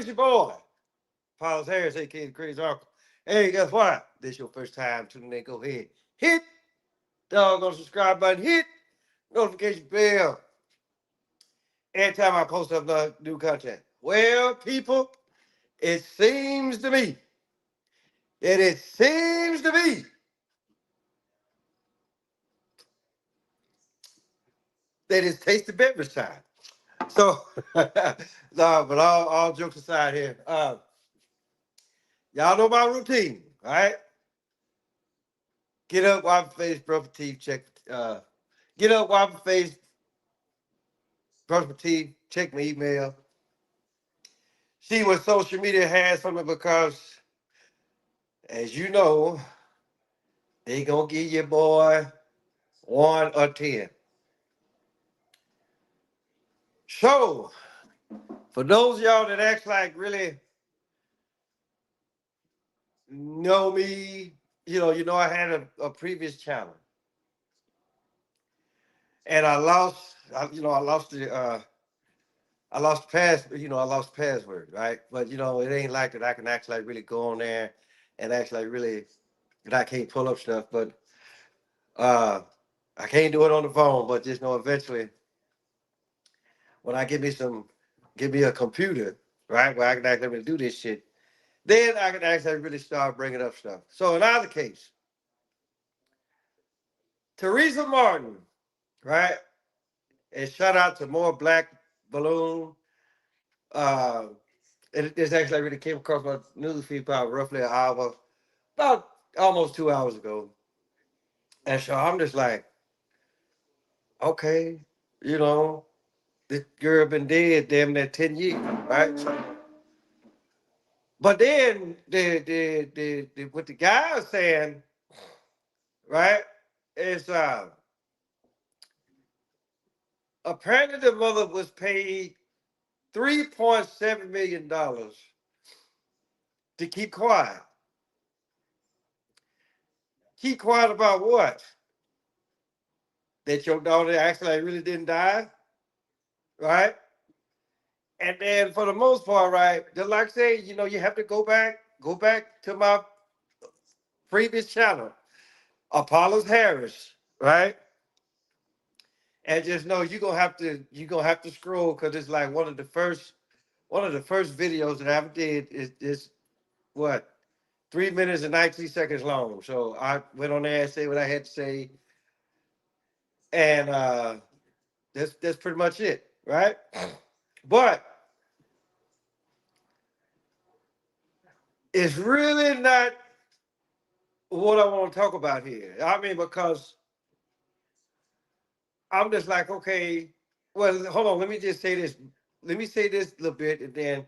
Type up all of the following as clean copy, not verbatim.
it's your boy, Paulus Harris, aka the Crazy Uncle. Hey, guess what? This your first time tuning in. Go ahead, hit the doggone subscribe button, hit notification bell every time I post up new content. Well, people, it seems to me it seems to be that it's tasty beverage time. So, no, but all jokes aside here, y'all know my routine, all right? Get up, wipe my face, brush my teeth, check. Get up, wipe my face, brush my teeth, check my email, see what social media has for me because, as you know, they gonna give your boy 1 or 10. So, for those of y'all that act like really know me, I had a previous channel, and I lost, I lost I lost pass, I lost password, right? But it ain't like that I can actually like really go on there and actually like really that I can't pull up stuff, but uh I can't do it on the phone, but just know eventually when I give me a computer, right, where I can actually really do this shit, then I can actually really start bringing up stuff. So in either case, Tereasa Martin, right, and shout out to more Black Balloon. Uh, this actually really came across my news feed about roughly an hour, about almost 2 hours ago. And so I'm just like, okay, you know, this girl been dead damn near 10 years, right? So, but then what the guy is saying, right, is apparently the mother was paid $3.7 million to keep quiet. Keep quiet about what? That your daughter actually really didn't die, right? And then for the most part, right, just like I say, you have to go back to my previous channel, Apollos Harris, right? And just know you're gonna have to scroll because it's like one of the first videos that I ever did is what 3 minutes and 19 seconds long. So I went on there and say what I had to say, and that's pretty much it, right? But it's really not what I want to talk about here. I mean, because I'm just like, okay, well, hold on. Let me just say this. Let me say this a little bit, and then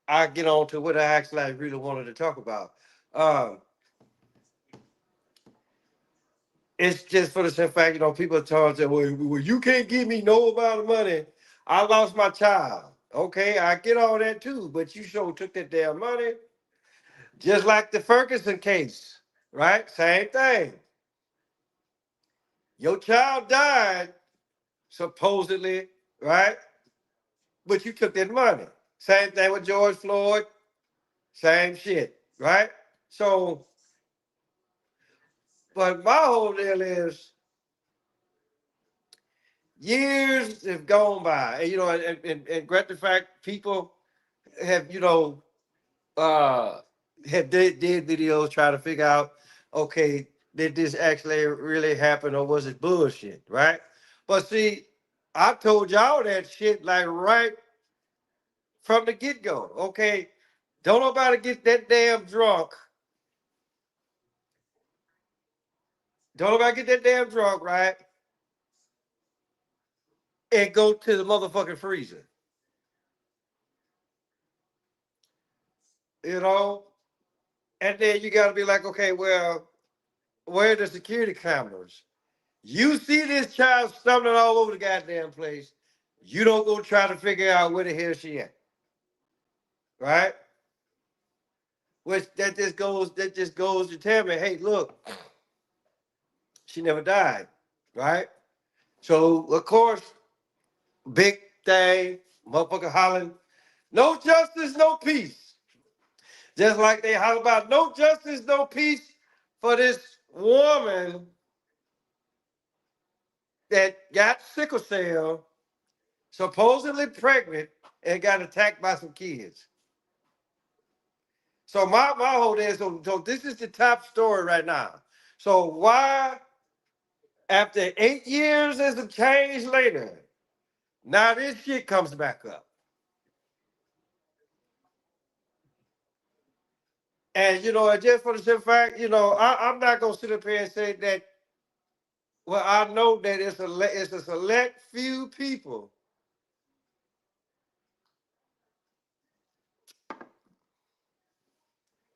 I get on to what I actually I really wanted to talk about. Um, it's just for the simple fact, people are telling say, well, you can't give me no amount of money. I lost my child. Okay, I get all that too, but you sure took that damn money. Just like the Ferguson case, right? Same thing. Your child died, supposedly, right? But you took that money. Same thing with George Floyd, same shit, right? So, but my whole deal is years have gone by, and and great the fact people have uh did videos trying to figure out, okay, did this actually really happen or was it bullshit, right? But see, I told y'all that shit like right from the get go. Okay, don't nobody get that damn drunk. Don't nobody get that damn drunk, right? And go to the motherfucking freezer. You know? And then you gotta be like, okay, well, where are the security cameras? You see this child stumbling all over the goddamn place. You don't go try to figure out where the hell she at. Right? Which that just goes to tell me, hey, look, she never died. Right? So of course, big thing, motherfucker hollering. No justice, no peace. Just like they holler about no justice, no peace for this woman that got sickle cell, supposedly pregnant, and got attacked by some kids. So my whole thing is so this is the top story right now. So why after 8 years and some change later, now this shit comes back up. And just for the simple fact, I'm not gonna sit up here and say that. Well, I know that it's a select few people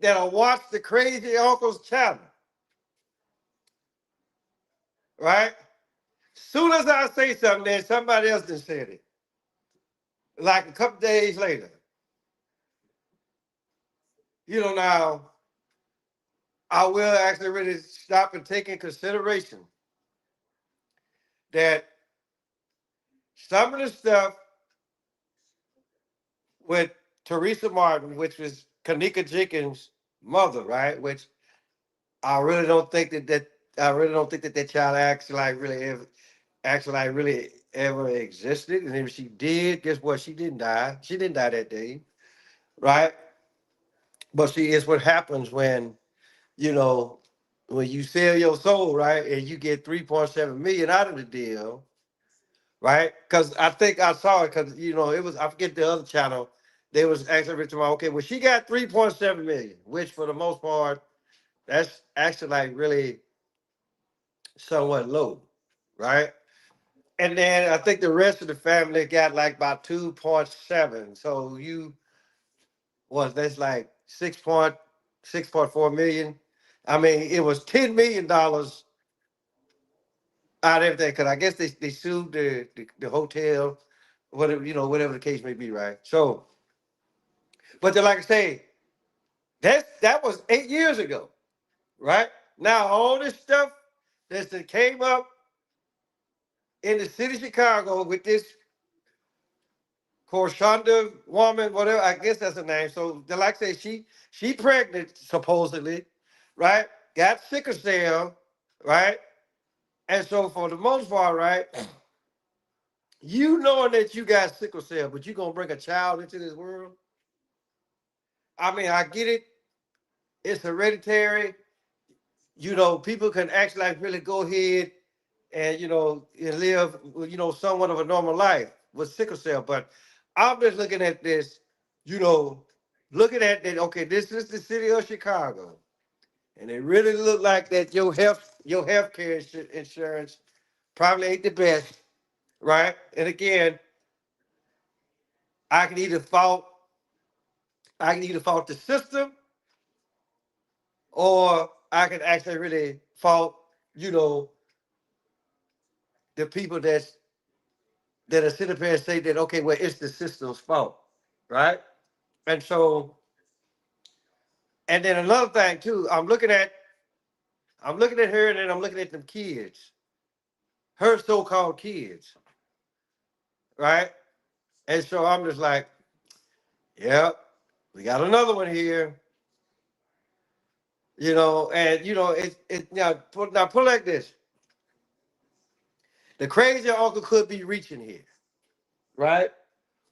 that'll watch the crazy uncle's channel, right? Soon as I say something, then somebody else just said it. Like a couple days later. Now I will actually really stop and take in consideration that some of the stuff with Teresa Martin, which was Kanika Jenkins' mother, right? Which I really don't think that I really don't think that that child actually like really ever existed. And if she did, guess what? She didn't die. She didn't die that day, right? But see, it's what happens you know when you sell your soul, right, and you get 3.7 million out of the deal, right? Because I think I saw it because it was I forget the other channel. They was actually written about okay, well she got 3.7 million, which for the most part that's actually like really somewhat low, right? And then I think the rest of the family got like about 2.7. So that's like 6.4 million. I mean, it was $10 million out of everything because I guess they sued the hotel, whatever the case may be, right? So, but then, like I say, that was 8 years ago, right? Now all this stuff that came up in the city of Chicago with this Korshonda woman, whatever, I guess that's her name. So, like I say, she pregnant supposedly, right? Got sickle cell, right? And so for the most part, right, you knowing that you got sickle cell, but you gonna bring a child into this world. I mean, I get it. It's hereditary. People can actually like really go ahead and and live somewhat of a normal life with sickle cell. But I'm just looking at this, you know, looking at that. Okay, this is the city of Chicago, and it really look like that your health care insurance probably ain't the best, right? And again, I can either fault I can either fault the system or I can actually really fault you know the people that are sitting up here and say that okay, well it's the system's fault, right? And so, and then another thing too, I'm looking at her, and then I'm looking at them kids, her so-called kids, right? And so I'm just like, yeah, we got another one here, and it now put like this: the crazy uncle could be reaching here, right?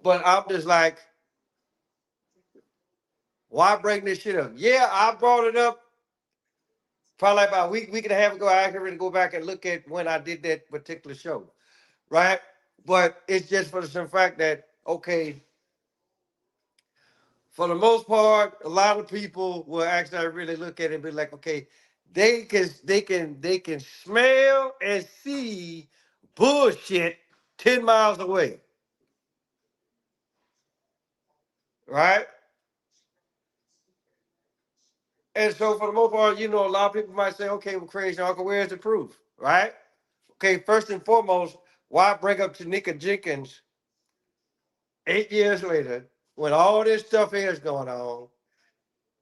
But I'm just like, why bring this shit up? Yeah, I brought it up probably about a week and a half ago. I actually really go back and look at when I did that particular show, right? But it's just for the simple fact that okay, for the most part, a lot of people will actually really look at it and be like, okay, they can smell and see bullshit 10 miles away, right? And so for the most part, a lot of people might say, okay, well, crazy uncle, where's the proof, right? Okay, first and foremost, why bring up Tanika Jenkins 8 years later when all this stuff is going on?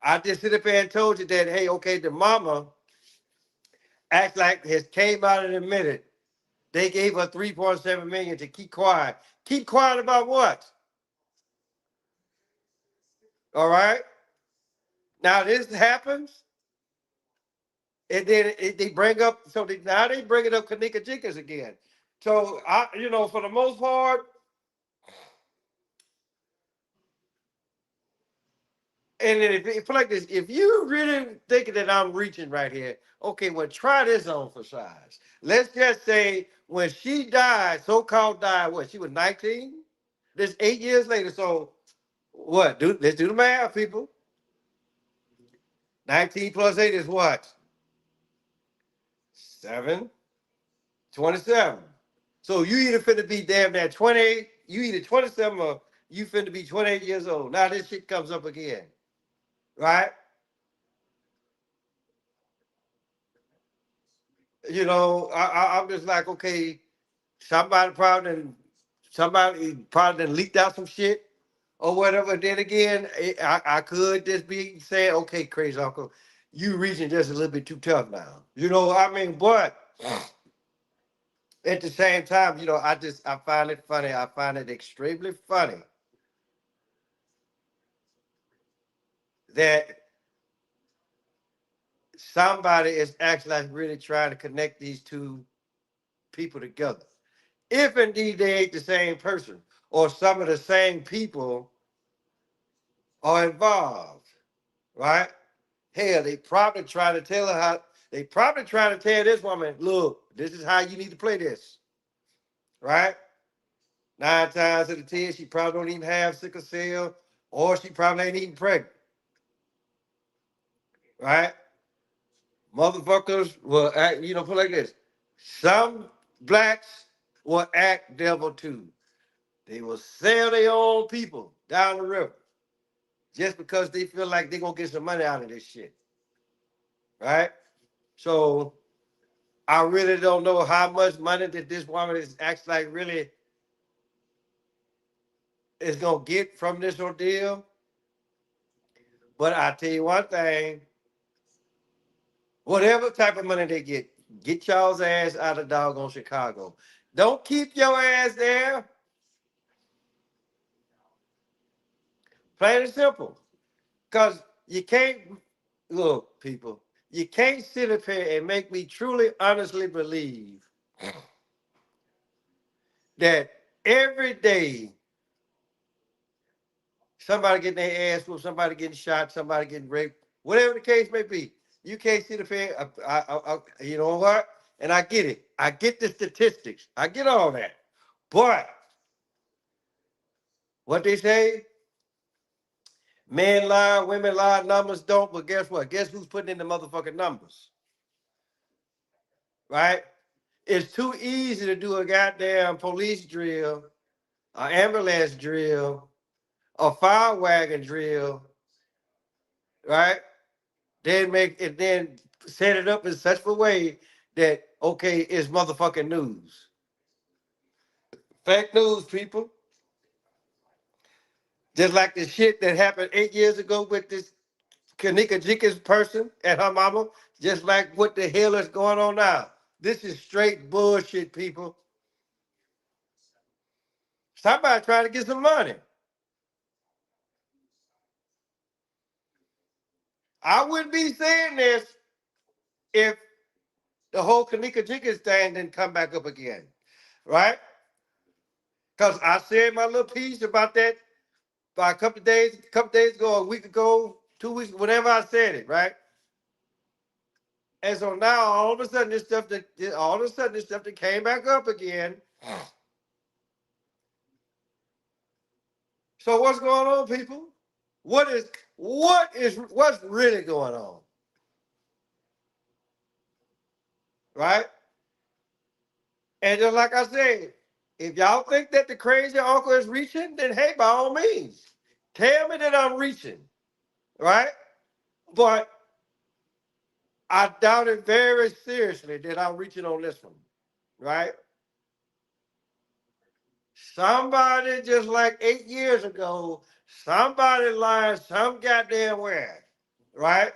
I just sit up there and told you that, hey, okay, the mama acts like has came out and admitted they gave her 3.7 million to keep quiet. Keep quiet about what? All right. Now this happens, and then they bring up. Now they bring it up Kanika Jenkins again. So for the most part, and then if like this, if you really thinking that I'm reaching right here, okay, well try this on for size. Let's just say when she died, so-called died, what, she was 19? This 8 years later. So what? Let's do the math, people. 19 plus 8 is what? 7, 27. So you either finna be damn near 28, you either 27 or you finna be 28 years old. Now this shit comes up again, right? I'm just like, okay, somebody probably done leaked out some shit or whatever. Then again, I could just be saying, okay, crazy uncle, you reaching just a little bit too tough now. I mean, but at the same time, I find it funny. I find it extremely funny that somebody is actually like really trying to connect these two people together. If indeed they ain't the same person, or some of the same people are involved, right? Hell, they probably trying to tell this woman, look, this is how you need to play this, right? 9 times out of 10, she probably don't even have sickle cell, or she probably ain't even pregnant, right? Motherfuckers will act, put like this. Some blacks will act devil too. They will sell their own people down the river just because they feel like they're gonna get some money out of this shit. Right? So I really don't know how much money that this woman is actually like really is gonna get from this ordeal. But I tell you one thing, whatever type of money they get y'all's ass out of doggone Chicago. Don't keep your ass there. Plain and simple. Because you can't, look, people, you can't sit up here and make me truly, honestly believe that every day somebody getting their ass whooped, somebody getting shot, somebody getting raped, whatever the case may be. You can't sit up here, you know what? And I get it. I get the statistics. I get all that. But what they say, men lie, women lie, numbers don't. But guess what? Guess who's putting in the motherfucking numbers? Right? It's too easy to do a goddamn police drill, an ambulance drill, a fire wagon drill, right? Then set it up in such a way that okay, it's motherfucking news. Fake news, people. Just like the shit that happened 8 years ago with this Kanika Jenkins person and her mama. Just like what the hell is going on now. This is straight bullshit, people. Somebody trying to get some money. I wouldn't be saying this if the whole Kanika Jenkins thing didn't come back up again, right? Because I said my little piece about that by a couple days ago, a week ago, 2 weeks, whenever I said it, right? And so now all of a sudden this stuff that came back up again. So what's going on, people? What's really going on, right? And just like I said, if y'all think that the crazy uncle is reaching, then hey, by all means, tell me that I'm reaching, right? But I doubt it very seriously that I'm reaching on this one, right? Somebody just like 8 years ago, somebody lying some goddamn where, right?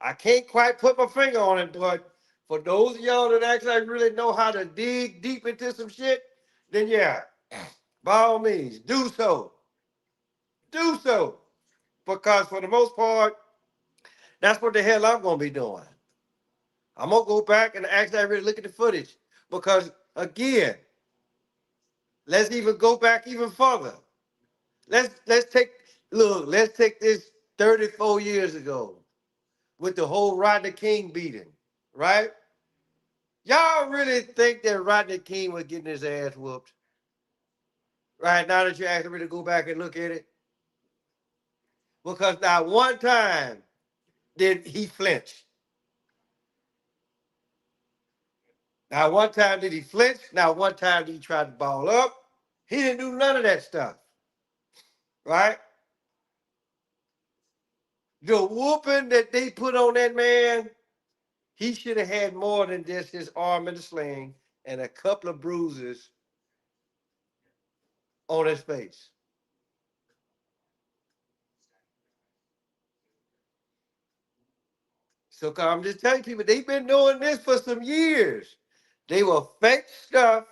I can't quite put my finger on it, but for those of y'all that actually really know how to dig deep into some shit, then yeah, by all means, do so. Do so. because for the most part, that's what the hell I'm gonna be doing. I'm gonna go back and actually really look at the footage because again, let's even go back even further. Let's take look. Let's take this 34 years ago with the whole Rodney King beating, right? Y'all really think that Rodney King was getting his ass whooped? Right now that you actually really go back and look at it, because not one time did he flinch. Not one time did he flinch. Not one time did he try to ball up. He didn't do none of that stuff, right? The whooping that they put on that man, he should have had more than just his arm in the sling and a couple of bruises on his face. So I'm just telling people, they've been doing this for some years. They will fake stuff,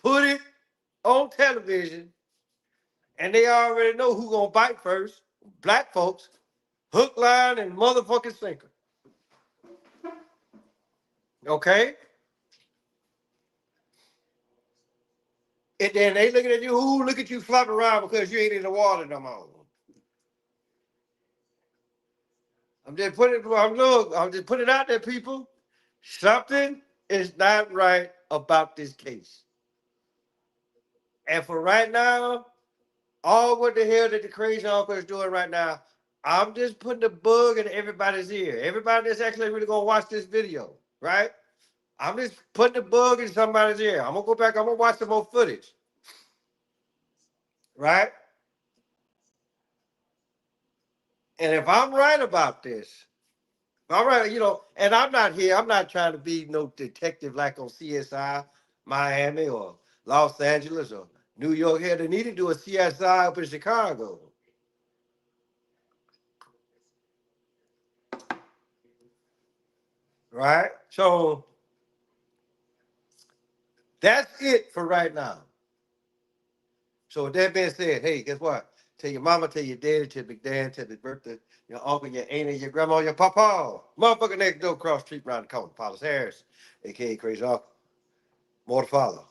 put it on television, and they already know who gonna bite first. Black folks, hook, line, and motherfucking sinker. Okay? And then they looking at you, ooh, look at you flopping around because you ain't in the water no more. I'm just putting it out there, people. Something is not right about this case. And for right now, all what the hell that the crazy uncle is doing right now, I'm just putting the bug in everybody's ear. Everybody that's actually really gonna watch this video, right? I'm just putting the bug in somebody's ear. I'm gonna go back, I'm gonna watch some more footage, right? And if I'm right about this, all right, and I'm not here. I'm not trying to be no detective like on CSI, Miami or Los Angeles or New York. Here, they need to do a CSI up in Chicago, right? So that's it for right now. So with that being said, hey, guess what? Tell your mama, tell your daddy, tell your big dad, tell your birthday, your uncle, your auntie, your grandma, your papa. Motherfucker next door, cross the street, around the corner, Paulus Harris, aka Crazy Uncle. More to follow.